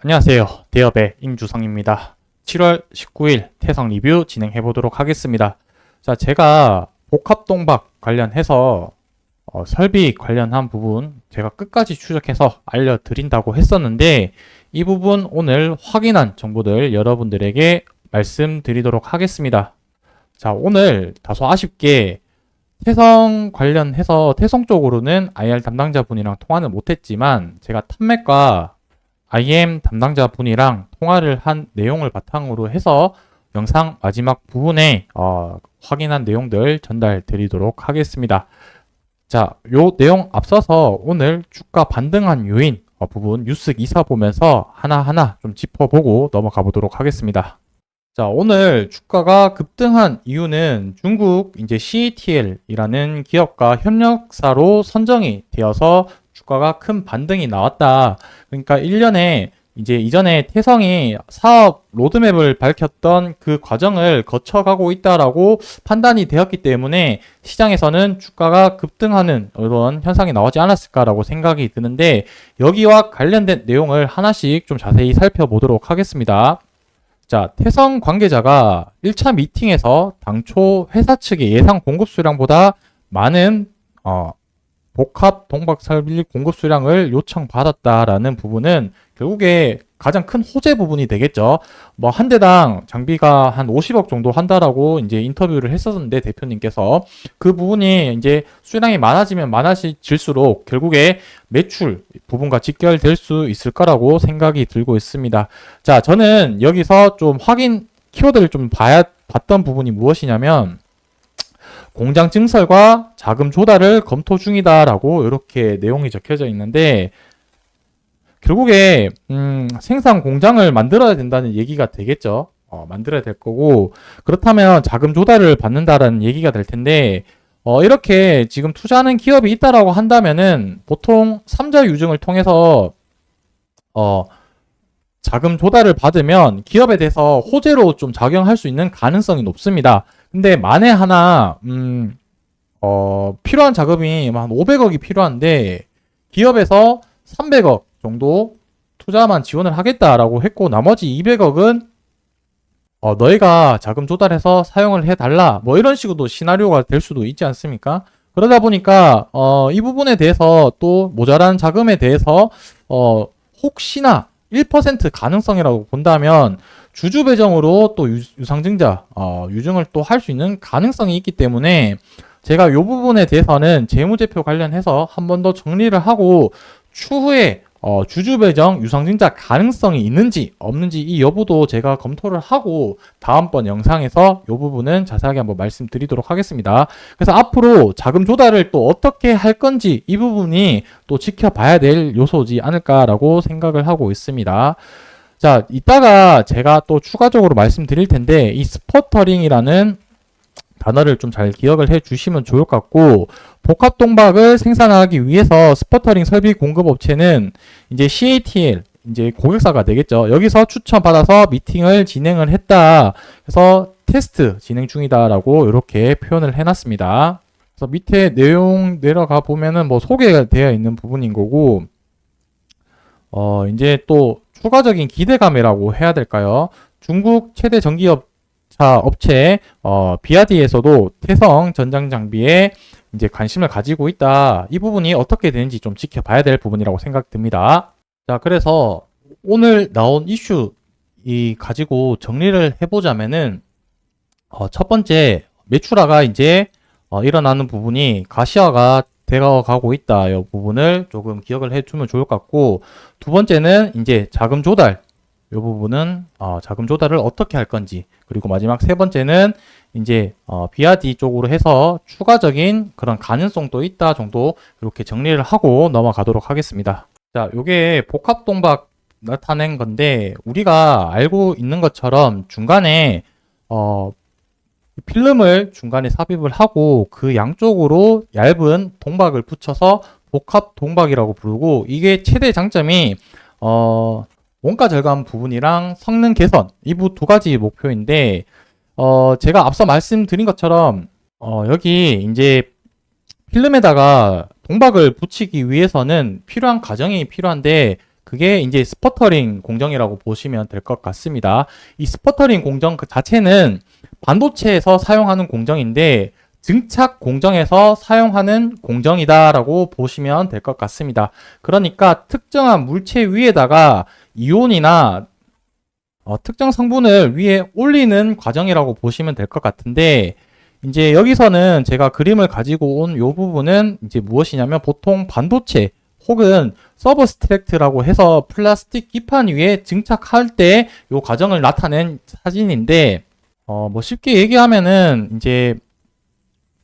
안녕하세요. 대업의 임주성입니다. 7월 19일 태성 리뷰 진행해 보도록 하겠습니다. 자, 제가 복합동박 관련해서 설비 관련한 부분 제가 끝까지 추적해서 알려드린다고 했었는데 이 부분 오늘 확인한 정보들 여러분들에게 말씀드리도록 하겠습니다. 자, 오늘 다소 아쉽게 태성 관련해서 태성 쪽으로는 IR 담당자분이랑 통화는 못했지만 제가 탐맥과 IM 담당자 분이랑 통화를 한 내용을 바탕으로 해서 영상 마지막 부분에 확인한 내용들 전달 드리도록 하겠습니다. 자, 요 내용 앞서서 오늘 주가 반등한 요인 부분 뉴스 기사 보면서 하나하나 좀 짚어보고 넘어가 보도록 하겠습니다. 자, 오늘 주가가 급등한 이유는 중국 이제 CATL이라는 기업과 협력사로 선정이 되어서 주가가 큰 반등이 나왔다. 그러니까 1년에 이제 이전에 태성이 사업 로드맵을 밝혔던 그 과정을 거쳐가고 있다라고 판단이 되었기 때문에 시장에서는 주가가 급등하는 이런 현상이 나오지 않았을까라고 생각이 드는데 여기와 관련된 내용을 하나씩 좀 자세히 살펴보도록 하겠습니다. 자, 태성 관계자가 1차 미팅에서 당초 회사 측의 예상 공급 수량보다 많은 복합 동박 설비 공급 수량을 요청받았다라는 부분은 결국에 가장 큰 호재 부분이 되겠죠. 뭐 한 대당 장비가 한 50억 정도 한다라고 이제 인터뷰를 했었는데 대표님께서 그 부분이 이제 수량이 많아지면 많아질수록 결국에 매출 부분과 직결될 수 있을 거라고 생각이 들고 있습니다. 자, 저는 여기서 좀 확인 키워드를 좀 봤던 부분이 무엇이냐면 공장 증설과 자금 조달을 검토 중이다라고 이렇게 내용이 적혀져 있는데 결국에 생산 공장을 만들어야 된다는 얘기가 되겠죠. 만들어야 될 거고 그렇다면 자금 조달을 받는다라는 얘기가 될 텐데 이렇게 지금 투자하는 기업이 있다라고 한다면은 보통 3자 유증을 통해서 자금 조달을 받으면 기업에 대해서 호재로 좀 작용할 수 있는 가능성이 높습니다. 근데 만에 하나 필요한 자금이 한 500억이 필요한데 기업에서 300억 정도 투자만 지원을 하겠다라고 했고 나머지 200억은 너희가 자금 조달해서 사용을 해달라 뭐 이런 식으로 시나리오가 될 수도 있지 않습니까? 그러다 보니까 이 부분에 대해서 또 모자란 자금에 대해서 혹시나 1% 가능성이라고 본다면 주주 배정으로 또 유상증자 유증을 또 할 수 있는 가능성이 있기 때문에 제가 이 부분에 대해서는 재무제표 관련해서 한 번 더 정리를 하고 추후에 주주 배정 유상증자 가능성이 있는지 없는지 이 여부도 제가 검토를 하고 다음번 영상에서 이 부분은 자세하게 한번 말씀드리도록 하겠습니다. 그래서 앞으로 자금 조달을 또 어떻게 할 건지 이 부분이 또 지켜봐야 될 요소지 않을까라고 생각을 하고 있습니다. 자, 이따가 제가 또 추가적으로 말씀드릴 텐데 이 스퍼터링이라는 단어를 좀 잘 기억을 해 주시면 좋을 것 같고 복합동박을 생산하기 위해서 스퍼터링 설비 공급 업체는 이제 CATL 이제 고객사가 되겠죠. 여기서 추천받아서 미팅을 진행을 했다. 그래서 테스트 진행 중이다라고 이렇게 표현을 해놨습니다. 그래서 밑에 내용 내려가 보면은 뭐 소개가 되어 있는 부분인 거고 이제 또 추가적인 기대감이라고 해야 될까요? 중국 최대 전기업차 업체 비아디에서도 태성 전장 장비에 이제 관심을 가지고 있다. 이 부분이 어떻게 되는지 좀 지켜봐야 될 부분이라고 생각됩니다. 자, 그래서 오늘 나온 이슈 가지고 정리를 해보자면은 첫 번째 매출화가 이제 일어나는 부분이 가시화가 되어가고 있다. 이 부분을 조금 기억을 해주면 좋을 것 같고 두 번째는 이제 자금 조달 이 부분은 자금 조달을 어떻게 할 건지 그리고 마지막 세 번째는 이제 비아디 쪽으로 해서 추가적인 그런 가능성도 있다 정도 이렇게 정리를 하고 넘어가도록 하겠습니다. 자, 요게 복합동박 나타낸 건데 우리가 알고 있는 것처럼 중간에 필름을 중간에 삽입을 하고 그 양쪽으로 얇은 동박을 붙여서 복합 동박이라고 부르고 이게 최대 장점이 원가 절감 부분이랑 성능 개선 이 두 가지 목표인데 제가 앞서 말씀드린 것처럼 여기 이제 필름에다가 동박을 붙이기 위해서는 필요한 과정이 필요한데 그게 이제 스퍼터링 공정이라고 보시면 될 것 같습니다. 이 스퍼터링 공정 그 자체는 반도체에서 사용하는 공정인데 증착 공정에서 사용하는 공정이다라고 보시면 될 것 같습니다. 그러니까 특정한 물체 위에다가 이온이나 특정 성분을 위에 올리는 과정이라고 보시면 될 것 같은데, 이제 여기서는 제가 그림을 가지고 온 이 부분은 이제 무엇이냐면 보통 반도체 혹은 서브스트랙트라고 해서 플라스틱 기판 위에 증착할 때 이 과정을 나타낸 사진인데, 뭐 쉽게 얘기하면은 이제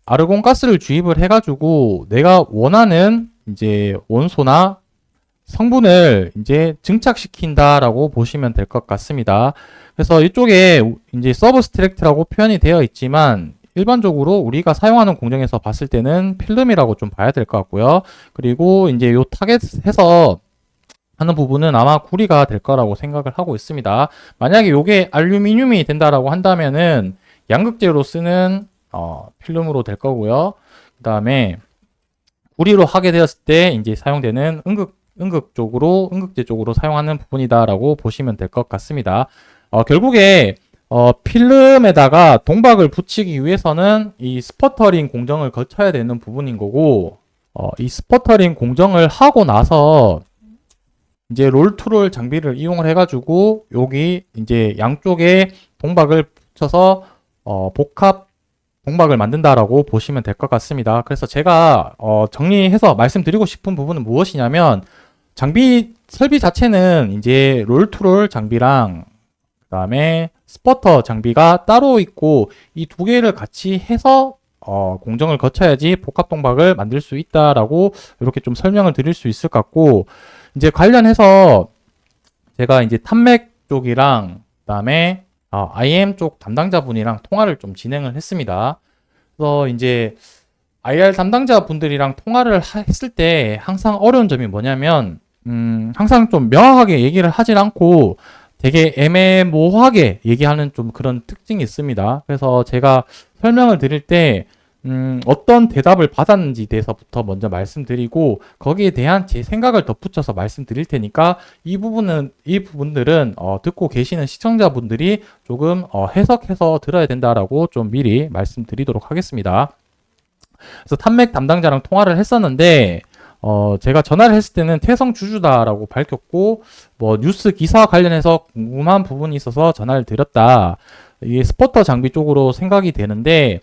아르곤 가스를 주입을 해가지고 내가 원하는 이제 원소나 성분을 이제 증착시킨다라고 보시면 될 것 같습니다. 그래서 이쪽에 이제 서브스트랙트라고 표현이 되어 있지만 일반적으로 우리가 사용하는 공정에서 봤을 때는 필름이라고 좀 봐야 될 것 같고요. 그리고 이제 요 타겟해서 하는 부분은 아마 구리가 될 거라고 생각을 하고 있습니다. 만약에 요게 알루미늄이 된다라고 한다면은 양극재로 쓰는 필름으로 될 거고요. 그 다음에 구리로 하게 되었을 때 이제 사용되는 응극재 쪽으로 사용하는 부분이다라고 보시면 될 것 같습니다. 결국에 필름에다가 동박을 붙이기 위해서는 이 스퍼터링 공정을 거쳐야 되는 부분인 거고, 이 스퍼터링 공정을 하고 나서 이제 롤투롤 장비를 이용을 해가지고 여기 이제 양쪽에 동박을 붙여서 복합 동박을 만든다라고 보시면 될 것 같습니다. 그래서 제가 정리해서 말씀드리고 싶은 부분은 무엇이냐면, 장비 설비 자체는 이제 롤투롤 장비랑 그 다음에 스퍼터 장비가 따로 있고 이 두 개를 같이 해서 공정을 거쳐야지 복합 동박을 만들 수 있다라고 이렇게 좀 설명을 드릴 수 있을 것 같고, 이제 관련해서 제가 이제 탑맥 쪽이랑 그다음에 IM 쪽 담당자분이랑 통화를 좀 진행을 했습니다. 그래서 이제 IR 담당자분들이랑 통화를 했을 때 항상 어려운 점이 뭐냐면 항상 좀 명확하게 얘기를 하질 않고 되게 애매모호하게 얘기하는 좀 그런 특징이 있습니다. 그래서 제가 설명을 드릴 때 어떤 대답을 받았는지 대해서부터 먼저 말씀드리고 거기에 대한 제 생각을 덧붙여서 말씀드릴 테니까 이 부분들은 듣고 계시는 시청자분들이 조금 해석해서 들어야 된다라고 좀 미리 말씀드리도록 하겠습니다. 그래서 탑맥 담당자랑 통화를 했었는데 제가 전화를 했을 때는 태성 주주다라고 밝혔고, 뭐 뉴스 기사와 관련해서 궁금한 부분이 있어서 전화를 드렸다. 이게 스포터 장비 쪽으로 생각이 되는데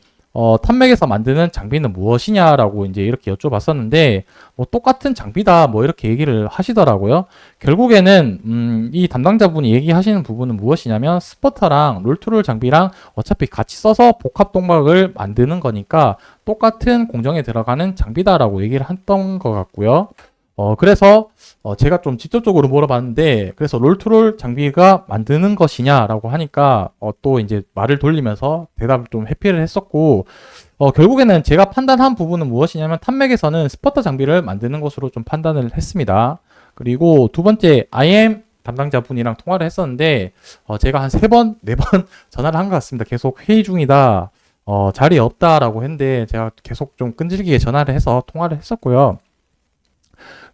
탑맥에서 만드는 장비는 무엇이냐라고 이제 이렇게 여쭤봤었는데, 뭐 똑같은 장비다 뭐 이렇게 얘기를 하시더라고요. 결국에는 이 담당자분이 얘기하시는 부분은 무엇이냐면 스포터랑 롤투롤 장비랑 어차피 같이 써서 복합 동박을 만드는 거니까 똑같은 공정에 들어가는 장비다라고 얘기를 했던 것 같고요. 그래서 제가 좀 직접적으로 물어봤는데, 그래서 롤투롤 장비가 만드는 것이냐라고 하니까 또 이제 말을 돌리면서 대답을 좀 회피를 했었고, 결국에는 제가 판단한 부분은 무엇이냐면 탑맥에서는 스퍼터 장비를 만드는 것으로 좀 판단을 했습니다. 그리고 두 번째 IM 담당자분이랑 통화를 했었는데 제가 한 3번, 4번 전화를 한 것 같습니다. 계속 회의 중이다, 자리에 없다라고 했는데 제가 계속 좀 끈질기게 전화를 해서 통화를 했었고요.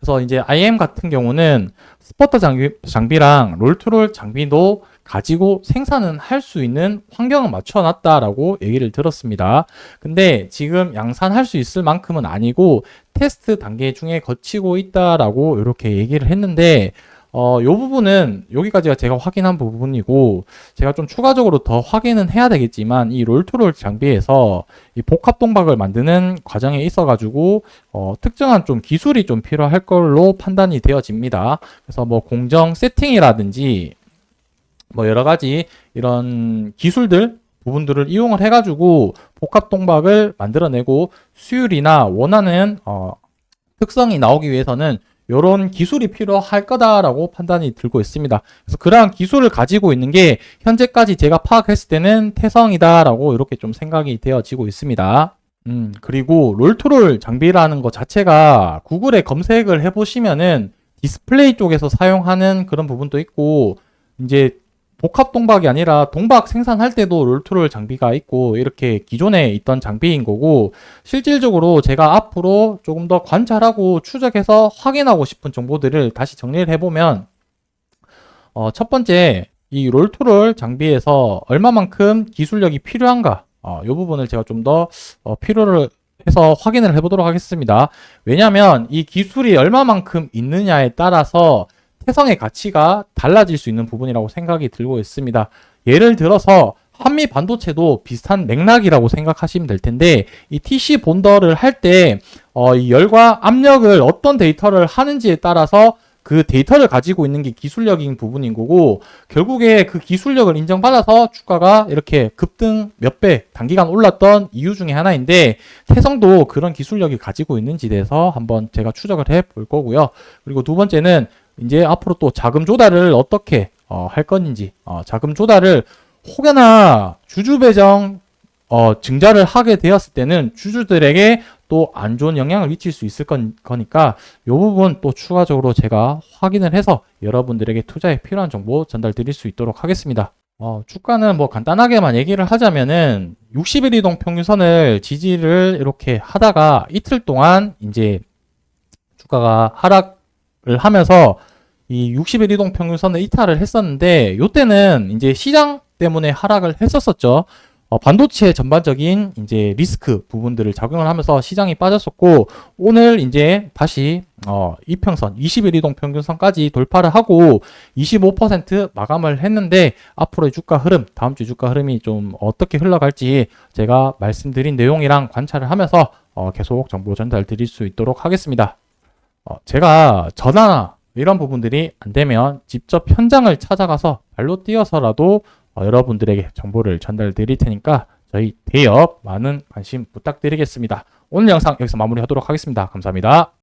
그래서 이제 IM 같은 경우는 스퍼터 장비랑 롤투롤 장비도 가지고 생산은 할 수 있는 환경을 맞춰놨다라고 얘기를 들었습니다. 근데 지금 양산할 수 있을 만큼은 아니고 테스트 단계 중에 거치고 있다라고 이렇게 얘기를 했는데, 요 부분은 여기까지가 제가 확인한 부분이고, 제가 좀 추가적으로 더 확인은 해야 되겠지만 이 롤투롤 장비에서 이 복합 동박을 만드는 과정에 있어 가지고 특정한 좀 기술이 좀 필요할 걸로 판단이 되어집니다. 그래서 뭐 공정 세팅이라든지 뭐 여러 가지 이런 기술들 부분들을 이용을 해 가지고 복합 동박을 만들어내고 수율이나 원하는 특성이 나오기 위해서는 이런 기술이 필요할 거다라고 판단이 들고 있습니다. 그래서 그러한 기술을 가지고 있는 게 현재까지 제가 파악했을 때는 태성이다라고 이렇게 좀 생각이 되어지고 있습니다. 그리고 롤투롤 장비라는 것 자체가 구글에 검색을 해보시면은 디스플레이 쪽에서 사용하는 그런 부분도 있고, 이제 복합 동박이 아니라 동박 생산할 때도 롤투롤 장비가 있고 이렇게 기존에 있던 장비인 거고, 실질적으로 제가 앞으로 조금 더 관찰하고 추적해서 확인하고 싶은 정보들을 다시 정리를 해보면 첫 번째, 이 롤토를 장비에서 얼마만큼 기술력이 필요한가? 이 부분을 제가 좀 더 필요를 해서 확인을 해보도록 하겠습니다. 왜냐하면 이 기술이 얼마만큼 있느냐에 따라서 태성의 가치가 달라질 수 있는 부분이라고 생각이 들고 있습니다. 예를 들어서 한미 반도체도 비슷한 맥락이라고 생각하시면 될 텐데, 이 TC 본더를 할 때 이 열과 압력을 어떤 데이터를 하는지에 따라서 그 데이터를 가지고 있는 게 기술력인 부분인 거고, 결국에 그 기술력을 인정받아서 주가가 이렇게 급등 몇 배 단기간 올랐던 이유 중에 하나인데, 태성도 그런 기술력이 가지고 있는지에 대해서 한번 제가 추적을 해 볼 거고요. 그리고 두 번째는 이제 앞으로 또 자금 조달을 어떻게 할 건지, 자금 조달을 혹여나 주주 배정 증자를 하게 되었을 때는 주주들에게 또 안 좋은 영향을 미칠 수 있을 거니까 이 부분 또 추가적으로 제가 확인을 해서 여러분들에게 투자에 필요한 정보 전달 드릴 수 있도록 하겠습니다. 주가는 뭐 간단하게만 얘기를 하자면은 60일 이동 평균선을 지지를 이렇게 하다가 이틀 동안 이제 주가가 하락을 하면서 이 60일 이동 평균선을 이탈을 했었는데, 요때는 이제 시장 때문에 하락을 했었었죠. 반도체 전반적인 이제 리스크 부분들을 작용을 하면서 시장이 빠졌었고, 오늘 이제 다시 이평선 20일 이동 평균선까지 돌파를 하고 25% 마감을 했는데, 앞으로의 주가 흐름, 다음 주 주가 흐름이 좀 어떻게 흘러갈지 제가 말씀드린 내용이랑 관찰을 하면서 계속 정보 전달 드릴 수 있도록 하겠습니다. 제가 전화나 이런 부분들이 안 되면 직접 현장을 찾아가서 발로 뛰어서라도 여러분들에게 정보를 전달 드릴 테니까 저희 대업 많은 관심 부탁드리겠습니다. 오늘 영상 여기서 마무리하도록 하겠습니다. 감사합니다.